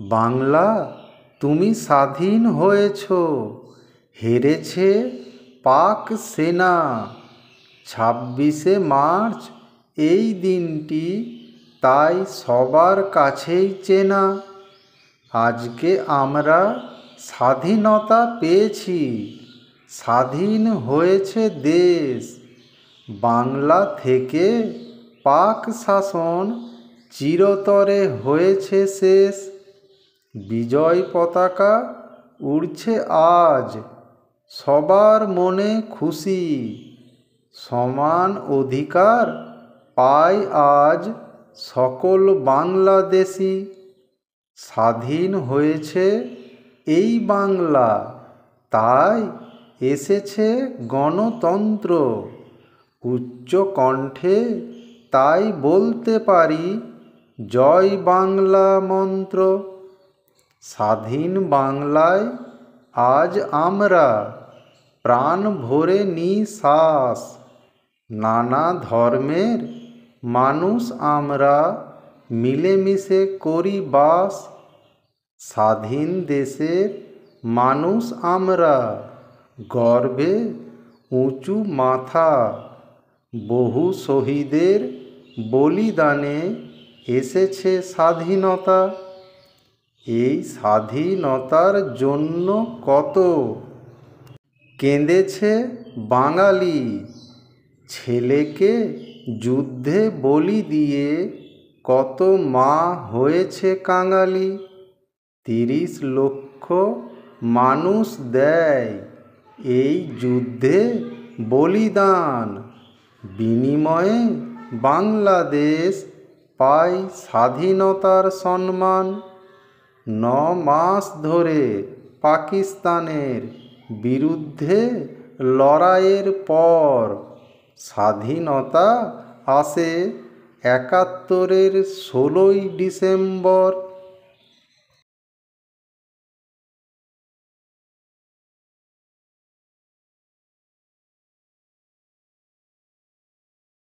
বাংলা, তুমি স্বাধীন হয়েছ, হেরেছে পাক সেনা। 26শে মার্চ এই দিনটি তাই সবার কাছেই চেনা। আজকে আমরা স্বাধীনতা পেয়েছি, স্বাধীন হয়েছে দেশ। বাংলা থেকে পাক শাসন চিরতরে হয়েছে শেষ। বিজয় পতাকা উড়ছে আজ, সবার মনে খুশি। সমান অধিকার পায় আজ সকল বাংলাদেশি। স্বাধীন হয়েছে এই বাংলা, তাই এসেছে গণতন্ত্র। উচ্চ কণ্ঠে তাই বলতে পারি, জয় বাংলা মন্ত্র। স্বাধীন বাংলায় আজ আমরা প্রাণ ভরে নিঃশ্বাস। নানা ধর্মের মানুষ আমরা মিলেমিশে করি বাস। স্বাধীন দেশের মানুষ আমরা, গর্বে উঁচু মাথা। বহু শহীদের বলিদানে এসেছে স্বাধীনতা। এই স্বাধীনতার জন্য কত কেঁদেছে বাঙালি। ছেলেকে যুদ্ধে বলি দিয়ে কত মা হয়েছে কাঙালি। 30 লক্ষ মানুষ দেয় এই যুদ্ধে বলিদান। বিনিময়ে বাংলাদেশ পায় স্বাধীনতার সম্মান। 9 মাস ধরে পাকিস্তানের বিরুদ্ধে লড়াইয়ের পর স্বাধীনতা আসে 71-এর 16ই ডিসেম্বর।